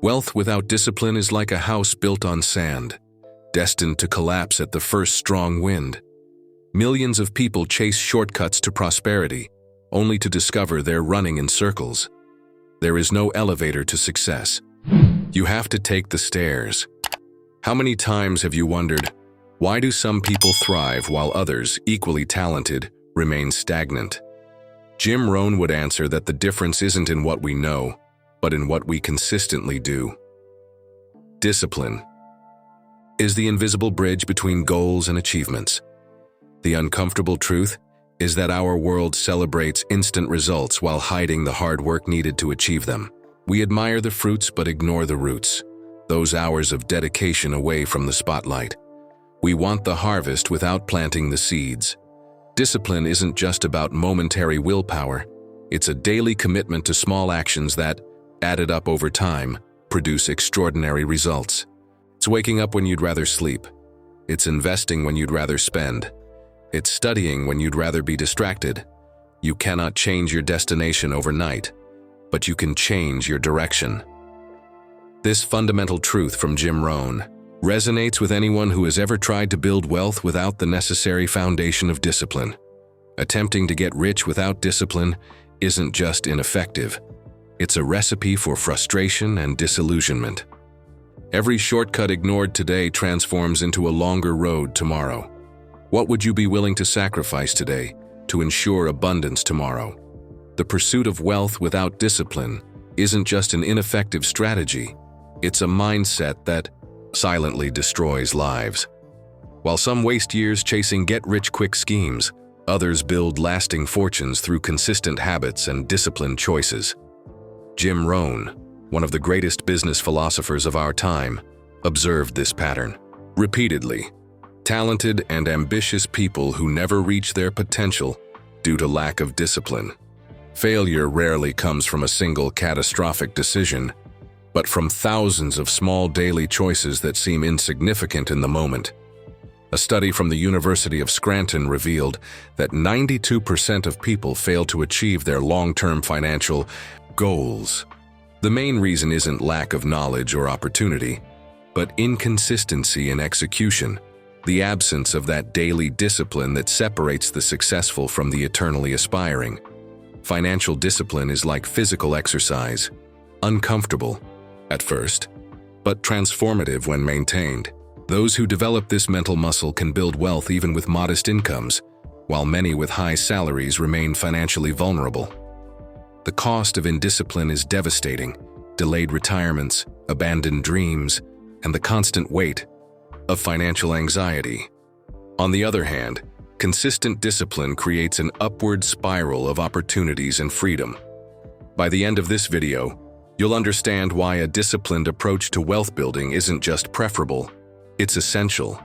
Wealth without discipline is like a house built on sand, destined to collapse at the first strong wind. Millions of people chase shortcuts to prosperity, only to discover they're running in circles. There is no elevator to success. You have to take the stairs. How many times have you wondered, why do some people thrive while others, equally talented, remain stagnant? Jim Rohn would answer that the difference isn't in what we know, but in what we consistently do. Discipline is the invisible bridge between goals and achievements. The uncomfortable truth is that our world celebrates instant results while hiding the hard work needed to achieve them. We admire the fruits but ignore the roots, those hours of dedication away from the spotlight. We want the harvest without planting the seeds. Discipline isn't just about momentary willpower. It's a daily commitment to small actions that, added up over time, produce extraordinary results. It's waking up when you'd rather sleep. It's investing when you'd rather spend. It's studying when you'd rather be distracted. You cannot change your destination overnight, but you can change your direction. This fundamental truth from Jim Rohn resonates with anyone who has ever tried to build wealth without the necessary foundation of discipline. Attempting to get rich without discipline isn't just ineffective. It's a recipe for frustration and disillusionment. Every shortcut ignored today transforms into a longer road tomorrow. What would you be willing to sacrifice today to ensure abundance tomorrow? The pursuit of wealth without discipline isn't just an ineffective strategy. It's a mindset that silently destroys lives. While some waste years chasing get-rich-quick schemes, others build lasting fortunes through consistent habits and disciplined choices. Jim Rohn, one of the greatest business philosophers of our time, observed this pattern. Repeatedly, talented and ambitious people who never reach their potential due to lack of discipline. Failure rarely comes from a single catastrophic decision, but from thousands of small daily choices that seem insignificant in the moment. A study from the University of Scranton revealed that 92% of people fail to achieve their long-term financial goals. The main reason isn't lack of knowledge or opportunity, but inconsistency in execution, the absence of that daily discipline that separates the successful from the eternally aspiring. Financial discipline is like physical exercise, uncomfortable at first, but transformative when maintained. Those who develop this mental muscle can build wealth even with modest incomes, while many with high salaries remain financially vulnerable. The cost of indiscipline is devastating: delayed retirements, abandoned dreams, and the constant weight of financial anxiety. On the other hand, consistent discipline creates an upward spiral of opportunities and freedom. By the end of this video, you'll understand why a disciplined approach to wealth building isn't just preferable, it's essential.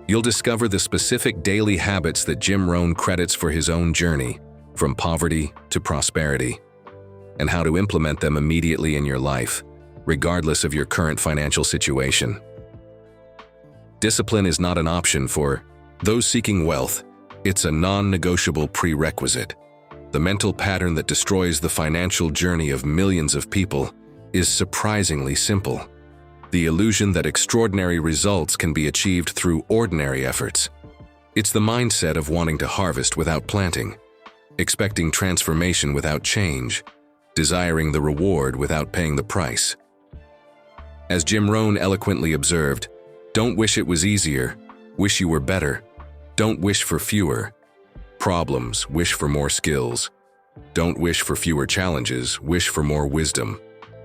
You'll discover the specific daily habits that Jim Rohn credits for his own journey, from poverty to prosperity, and how to implement them immediately in your life, regardless of your current financial situation. Discipline is not an option for those seeking wealth, it's a non-negotiable prerequisite. The mental pattern that destroys the financial journey of millions of people is surprisingly simple. The illusion that extraordinary results can be achieved through ordinary efforts. It's the mindset of wanting to harvest without planting, expecting transformation without change, desiring the reward without paying the price. As Jim Rohn eloquently observed, "Don't wish it was easier, wish you were better. Don't wish for fewer problems, wish for more skills. Don't wish for fewer challenges, wish for more wisdom."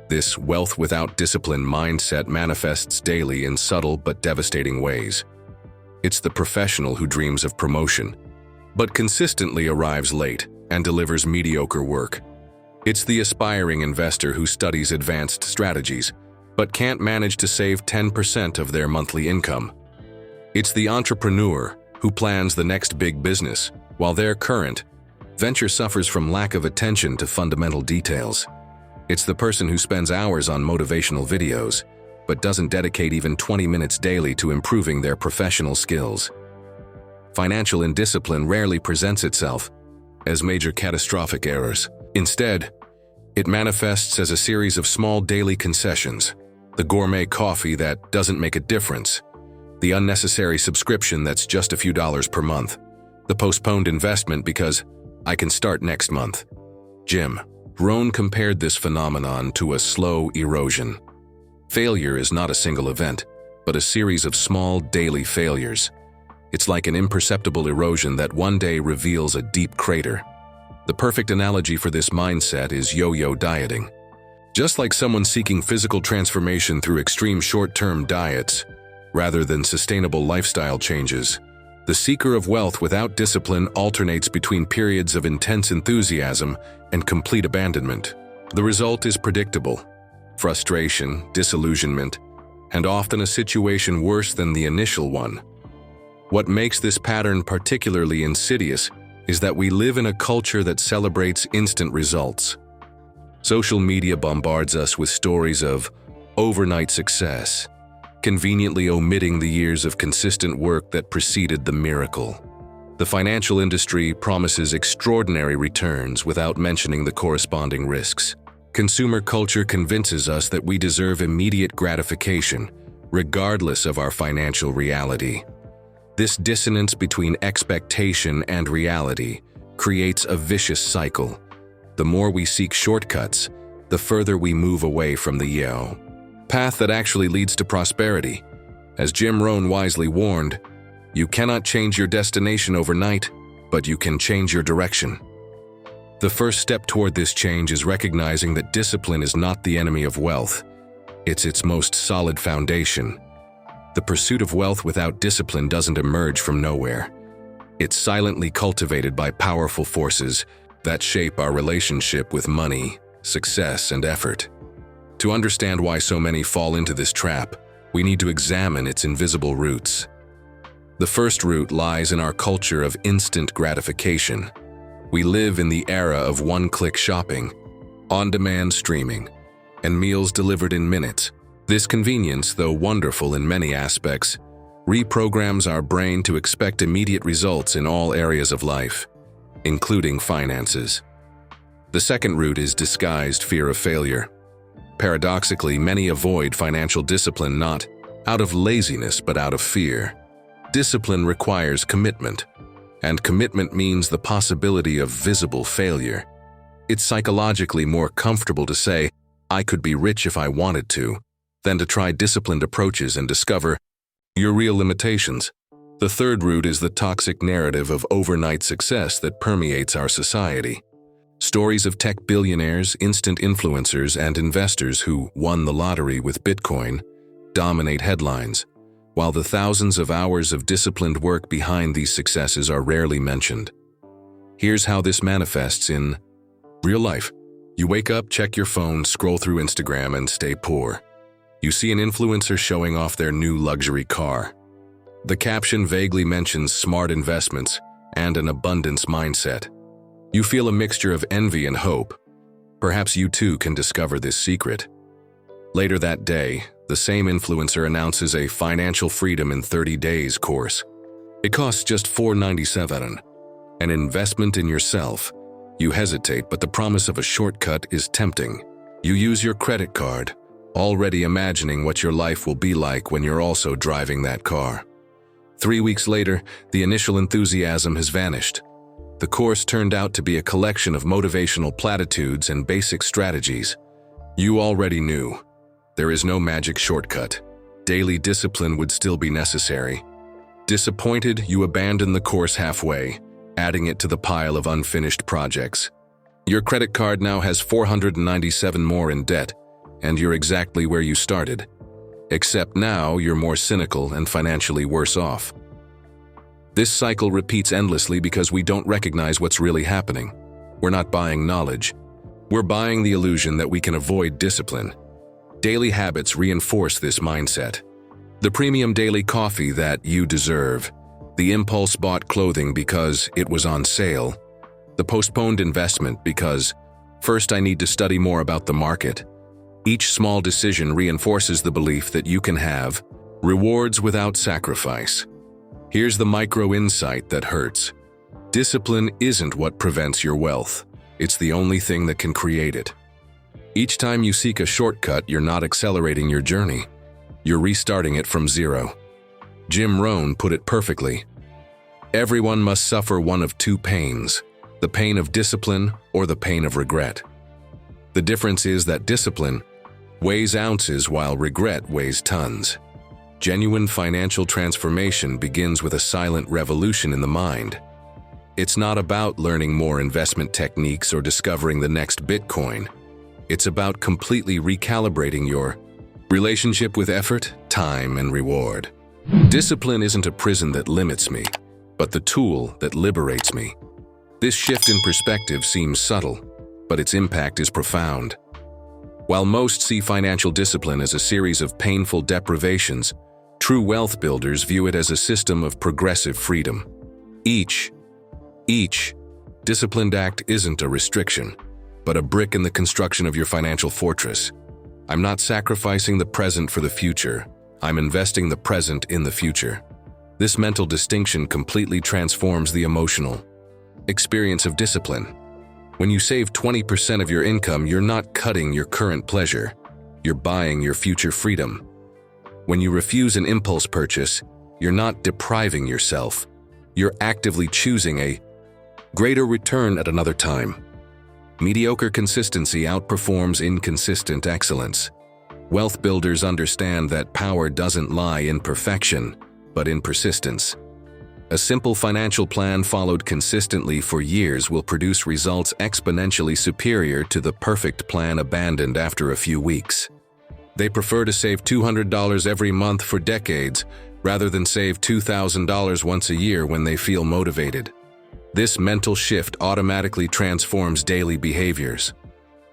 This wealth without discipline mindset manifests daily in subtle but devastating ways. It's the professional who dreams of promotion, but consistently arrives late and delivers mediocre work. It's the aspiring investor who studies advanced strategies, but can't manage to save 10% of their monthly income. It's the entrepreneur who plans the next big business, while their current venture suffers from lack of attention to fundamental details. It's the person who spends hours on motivational videos, but doesn't dedicate even 20 minutes daily to improving their professional skills. Financial indiscipline rarely presents itself as major catastrophic errors. Instead, It manifests as a series of small daily concessions: the gourmet coffee that doesn't make a difference, the unnecessary subscription that's just a few dollars per month, the postponed investment because I can start next month. Rohn compared this phenomenon to a slow erosion. Failure is not a single event, but a series of small daily failures. It's like an imperceptible erosion that one day reveals a deep crater. The perfect analogy for this mindset is yo-yo dieting. Just like someone seeking physical transformation through extreme short-term diets, rather than sustainable lifestyle changes, the seeker of wealth without discipline alternates between periods of intense enthusiasm and complete abandonment. The result is predictable: frustration, disillusionment, and often a situation worse than the initial one. What makes this pattern particularly insidious is that we live in a culture that celebrates instant results. Social media bombards us with stories of overnight success, conveniently omitting the years of consistent work that preceded the miracle. The financial industry promises extraordinary returns without mentioning the corresponding risks. Consumer culture convinces us that we deserve immediate gratification, regardless of our financial reality. This dissonance between expectation and reality creates a vicious cycle. The more we seek shortcuts, the further we move away from the path that actually leads to prosperity. As Rohn wisely warned, you cannot change your destination overnight, but you can change your direction. The first step toward this change is recognizing that discipline is not the enemy of wealth. It's its most solid foundation. The pursuit of wealth without discipline doesn't emerge from nowhere. It's silently cultivated by powerful forces that shape our relationship with money, success, and effort. To understand why so many fall into this trap, we need to examine its invisible roots. The first root lies in our culture of instant gratification. We live in the era of one-click shopping, on-demand streaming, and meals delivered in minutes. This convenience, though wonderful in many aspects, reprograms our brain to expect immediate results in all areas of life, including finances. The second root is disguised fear of failure. Paradoxically, many avoid financial discipline not out of laziness but out of fear. Discipline requires commitment, and commitment means the possibility of visible failure. It's psychologically more comfortable to say, "I could be rich if I wanted to," than to try disciplined approaches and discover your real limitations. The third root is the toxic narrative of overnight success that permeates our society. Stories of tech billionaires, instant influencers, and investors who won the lottery with Bitcoin dominate headlines, while the thousands of hours of disciplined work behind these successes are rarely mentioned. Here's how this manifests in real life. You wake up, check your phone, scroll through Instagram, and stay poor. You see an influencer showing off their new luxury car. The caption vaguely mentions smart investments and an abundance mindset. You feel a mixture of envy and hope. Perhaps you too can discover this secret. Later that day, the same influencer announces a Financial Freedom in 30 Days course. It costs just $4.97. An investment in yourself. You hesitate, but the promise of a shortcut is tempting. You use your credit card, already imagining what your life will be like when you're also driving that car. 3 weeks later, the initial enthusiasm has vanished. The course turned out to be a collection of motivational platitudes and basic strategies. You already knew. There is no magic shortcut. Daily discipline would still be necessary. Disappointed, you abandon the course halfway, adding it to the pile of unfinished projects. Your credit card now has $497 more in debt, and you're exactly where you started. Except now you're more cynical and financially worse off. This cycle repeats endlessly because we don't recognize what's really happening. We're not buying knowledge. We're buying the illusion that we can avoid discipline. Daily habits reinforce this mindset. The premium daily coffee that you deserve, the impulse-bought clothing because it was on sale, the postponed investment because, first I need to study more about the market. Each small decision reinforces the belief that you can have rewards without sacrifice. Here's the micro insight that hurts. Discipline isn't what prevents your wealth. It's the only thing that can create it. Each time you seek a shortcut, you're not accelerating your journey. You're restarting it from zero. Jim Rohn put it perfectly. Everyone must suffer one of two pains, the pain of discipline or the pain of regret. The difference is that discipline weighs ounces while regret weighs tons. Genuine financial transformation begins with a silent revolution in the mind. It's not about learning more investment techniques or discovering the next Bitcoin. It's about completely recalibrating your relationship with effort, time, and reward. Discipline isn't a prison that limits me, but the tool that liberates me. This shift in perspective seems subtle, but its impact is profound. While most see financial discipline as a series of painful deprivations, true wealth builders view it as a system of progressive freedom. Each disciplined act isn't a restriction, but a brick in the construction of your financial fortress. I'm not sacrificing the present for the future. I'm investing the present in the future. This mental distinction completely transforms the emotional experience of discipline. When you save 20% of your income, you're not cutting your current pleasure. You're buying your future freedom. When you refuse an impulse purchase, you're not depriving yourself. You're actively choosing a greater return at another time. Mediocre consistency outperforms inconsistent excellence. Wealth builders understand that power doesn't lie in perfection, but in persistence. A simple financial plan followed consistently for years will produce results exponentially superior to the perfect plan abandoned after a few weeks. They prefer to save $200 every month for decades rather than save $2,000 once a year when they feel motivated. This mental shift automatically transforms daily behaviors.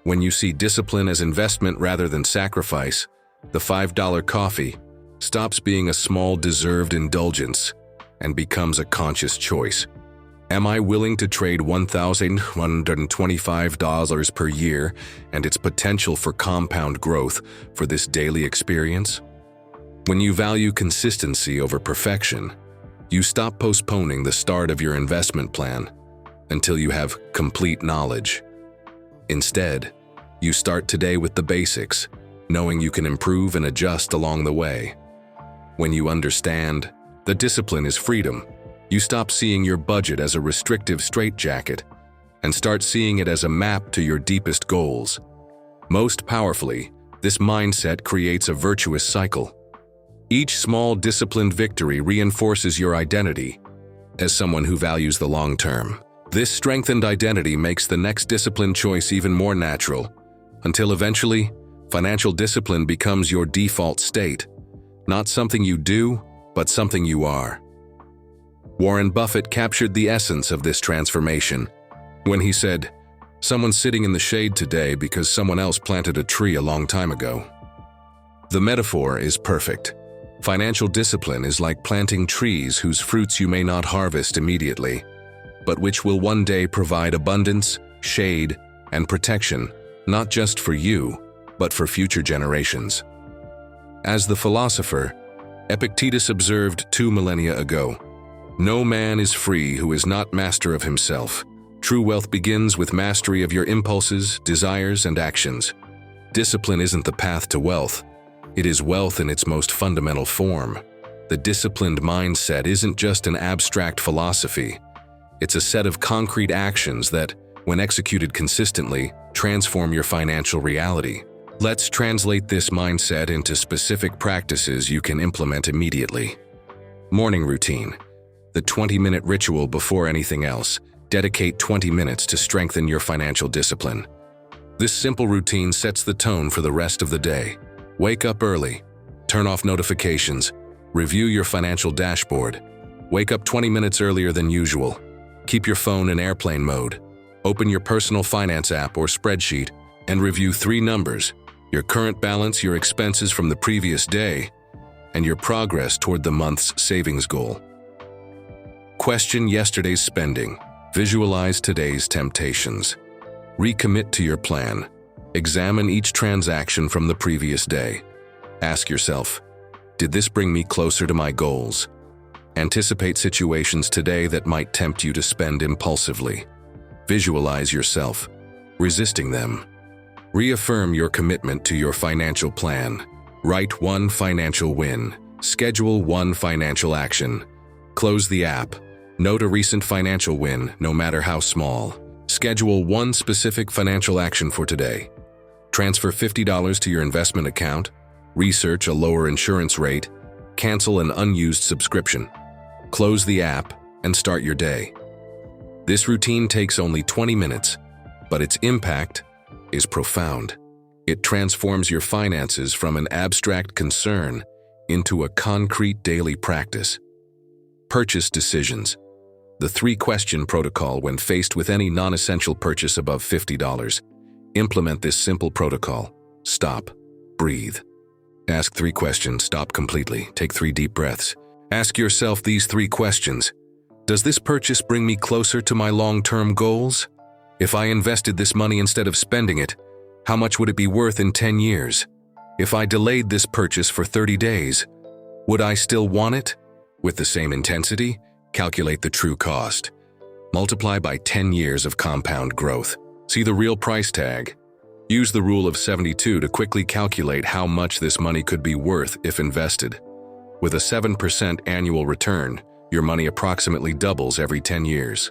When you see discipline as investment rather than sacrifice, the $5 coffee stops being a small deserved indulgence and becomes a conscious choice. Am I willing to trade $1,125 per year and its potential for compound growth for this daily experience? When you value consistency over perfection, you stop postponing the start of your investment plan until you have complete knowledge. Instead, you start today with the basics, knowing you can improve and adjust along the way. When you understand that discipline is freedom, you stop seeing your budget as a restrictive straitjacket and start seeing it as a map to your deepest goals. Most powerfully, this mindset creates a virtuous cycle. Each small disciplined victory reinforces your identity as someone who values the long term. This strengthened identity makes the next discipline choice even more natural, until eventually, financial discipline becomes your default state, not something you do, but something you are. Warren Buffett captured the essence of this transformation when he said, "Someone's sitting in the shade today because someone else planted a tree a long time ago." The metaphor is perfect. Financial discipline is like planting trees whose fruits you may not harvest immediately, but which will one day provide abundance, shade, and protection, not just for you, but for future generations. As the philosopher Epictetus observed 2 millennia ago, "No man is free who is not master of himself. True wealth begins with mastery of your impulses, desires, and actions." Discipline isn't the path to wealth. It is wealth in its most fundamental form. The disciplined mindset isn't just an abstract philosophy. It's a set of concrete actions that, when executed consistently, transform your financial reality. Let's translate this mindset into specific practices you can implement immediately. Morning routine. The 20-minute ritual before anything else. Dedicate 20 minutes to strengthen your financial discipline. This simple routine sets the tone for the rest of the day. Wake up early. Turn off notifications. Review your financial dashboard. Wake up 20 minutes earlier than usual. Keep your phone in airplane mode. Open your personal finance app or spreadsheet and review 3 numbers: your current balance, your expenses from the previous day, and your progress toward the month's savings goal. Question yesterday's spending. Visualize today's temptations. Recommit to your plan. Examine each transaction from the previous day. Ask yourself, did this bring me closer to my goals? Anticipate situations today that might tempt you to spend impulsively. Visualize yourself resisting them. Reaffirm your commitment to your financial plan. Write one financial win. Schedule one financial action. Close the app. Note a recent financial win, no matter how small. Schedule one specific financial action for today. Transfer $50 to your investment account. Research a lower insurance rate. Cancel an unused subscription. Close the app and start your day. This routine takes only 20 minutes, but its impact is profound. It transforms your finances from an abstract concern into a concrete daily practice. Purchase decisions. The three-question protocol when faced with any non-essential purchase above $50. Implement this simple protocol. Stop. Breathe. Ask 3 questions. Stop completely. Take 3 deep breaths. Ask yourself these 3 questions. Does this purchase bring me closer to my long-term goals? If I invested this money instead of spending it, how much would it be worth in 10 years? If I delayed this purchase for 30 days, would I still want it? With the same intensity, calculate the true cost. Multiply by 10 years of compound growth. See the real price tag. Use the rule of 72 to quickly calculate how much this money could be worth if invested. With a 7% annual return, your money approximately doubles every 10 years.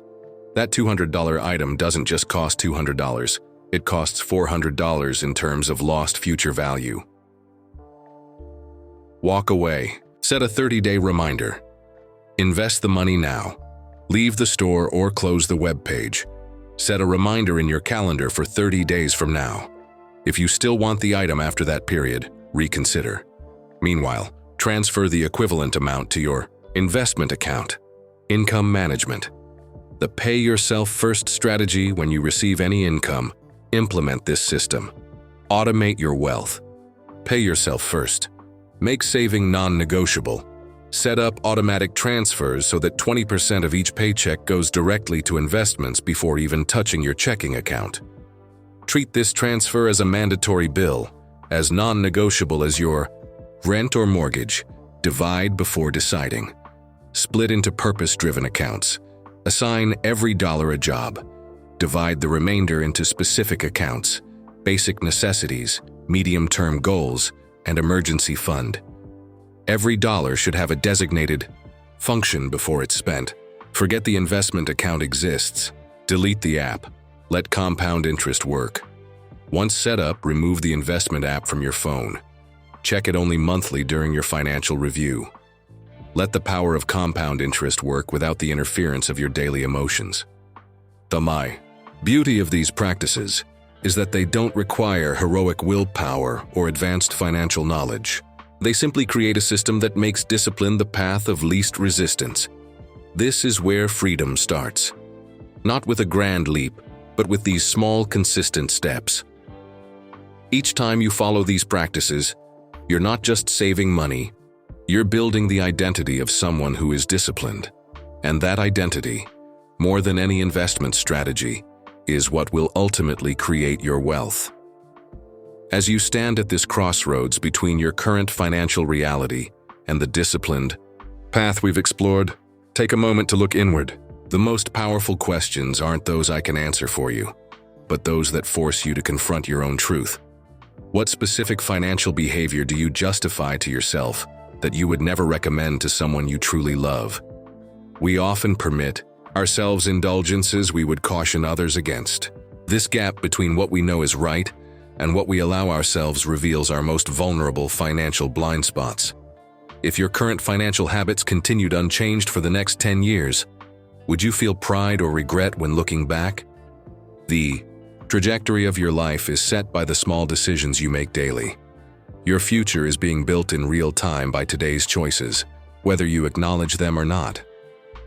That $200 item doesn't just cost $200, it costs $400 in terms of lost future value. Walk away. Set a 30-day reminder. Invest the money now. Leave the store or close the web page. Set a reminder in your calendar for 30 days from now. If you still want the item after that period, reconsider. Meanwhile, transfer the equivalent amount to your investment account. Income management. The pay yourself first strategy. When you receive any income, implement this system. Automate your wealth. Pay yourself first. Make saving non-negotiable. Set up automatic transfers so that 20% of each paycheck goes directly to investments before even touching your checking account. Treat this transfer as a mandatory bill, as non-negotiable as your rent or mortgage. Divide before deciding. Split into purpose-driven accounts. Assign every dollar a job. Divide the remainder into specific accounts, basic necessities, medium-term goals, and emergency fund. Every dollar should have a designated function before it's spent. Forget the investment account exists. Delete the app. Let compound interest work. Once set up, remove the investment app from your phone. Check it only monthly during your financial review. Let the power of compound interest work without the interference of your daily emotions. The beauty of these practices is that they don't require heroic willpower or advanced financial knowledge. They simply create a system that makes discipline the path of least resistance. This is where freedom starts. Not with a grand leap, but with these small, consistent steps. Each time you follow these practices, you're not just saving money, you're building the identity of someone who is disciplined. And that identity, more than any investment strategy, is what will ultimately create your wealth. As you stand at this crossroads between your current financial reality and the disciplined path we've explored, take a moment to look inward. The most powerful questions aren't those I can answer for you, but those that force you to confront your own truth. What specific financial behavior do you justify to yourself that you would never recommend to someone you truly love? We often permit ourselves indulgences we would caution others against. This gap between what we know is right and what we allow ourselves reveals our most vulnerable financial blind spots. If your current financial habits continued unchanged for the next 10 years, would you feel pride or regret when looking back? The trajectory of your life is set by the small decisions you make daily. Your future is being built in real time by today's choices, whether you acknowledge them or not.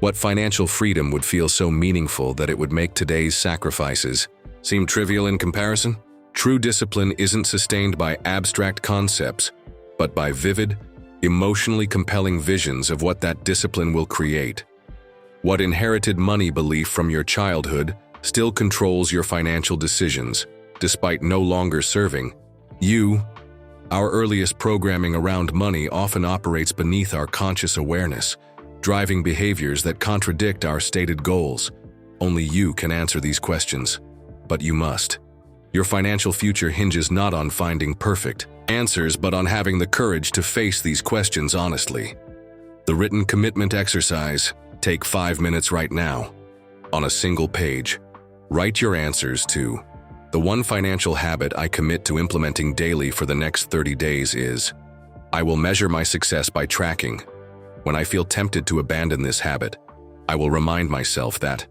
What financial freedom would feel so meaningful that it would make today's sacrifices seem trivial in comparison? True discipline isn't sustained by abstract concepts, but by vivid, emotionally compelling visions of what that discipline will create. What inherited money belief from your childhood still controls your financial decisions, despite no longer serving you? Our earliest programming around money often operates beneath our conscious awareness, driving behaviors that contradict our stated goals. Only you can answer these questions, but you must. Your financial future hinges not on finding perfect answers, but on having the courage to face these questions honestly. The written commitment exercise. Take 5 minutes right now. On a single page, write your answers to: the one financial habit I commit to implementing daily for the next 30 days is: I will measure my success by tracking. When I feel tempted to abandon this habit, I will remind myself that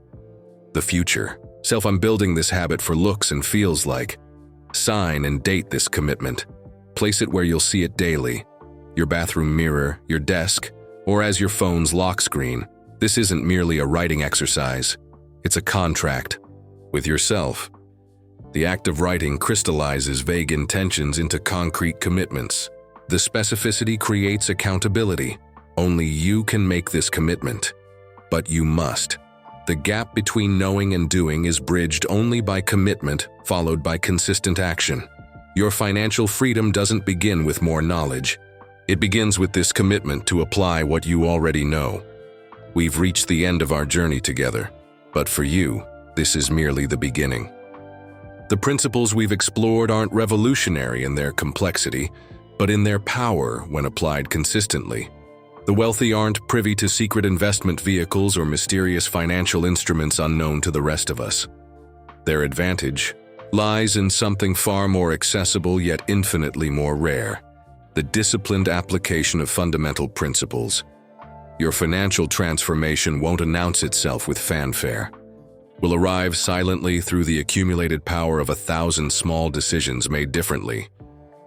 the future self I'm building this habit for looks and feels like. Sign and date this commitment. Place it where you'll see it daily: your bathroom mirror, your desk, or as your phone's lock screen. This isn't merely a writing exercise. It's a contract with yourself. The act of writing crystallizes vague intentions into concrete commitments. The specificity creates accountability. Only you can make this commitment. But you must. The gap between knowing and doing is bridged only by commitment, followed by consistent action. Your financial freedom doesn't begin with more knowledge. It begins with this commitment to apply what you already know. We've reached the end of our journey together, but for you, this is merely the beginning. The principles we've explored aren't revolutionary in their complexity, but in their power when applied consistently. The wealthy aren't privy to secret investment vehicles or mysterious financial instruments unknown to the rest of us. Their advantage lies in something far more accessible yet infinitely more rare: the disciplined application of fundamental principles. Your financial transformation won't announce itself with fanfare. Will arrive silently through the accumulated power of 1,000 small decisions made differently.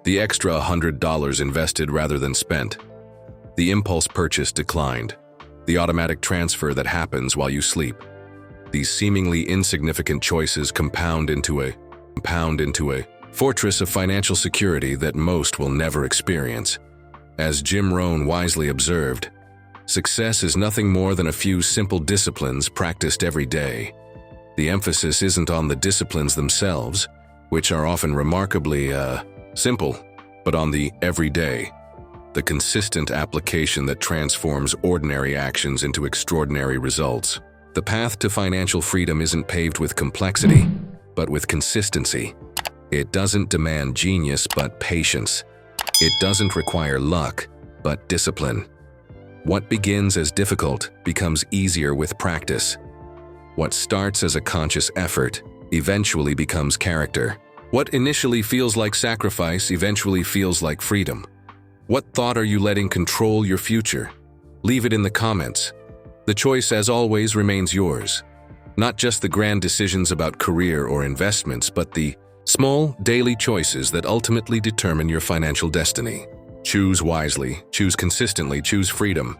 The extra $100 invested rather than spent. The impulse purchase declined. The automatic transfer that happens while you sleep. These seemingly insignificant choices compound into a fortress of financial security that most will never experience. As Rohn wisely observed, success is nothing more than a few simple disciplines practiced every day. The emphasis isn't on the disciplines themselves, which are often remarkably simple, but on the everyday, the consistent application that transforms ordinary actions into extraordinary results. The path to financial freedom isn't paved with complexity, but with consistency. It doesn't demand genius, but patience. It doesn't require luck, but discipline. What begins as difficult becomes easier with practice. What starts as a conscious effort eventually becomes character. What initially feels like sacrifice eventually feels like freedom. What thought are you letting control your future? Leave it in the comments. The choice, as always, remains yours. Not just the grand decisions about career or investments, but the small, daily choices that ultimately determine your financial destiny. Choose wisely, choose consistently, choose freedom.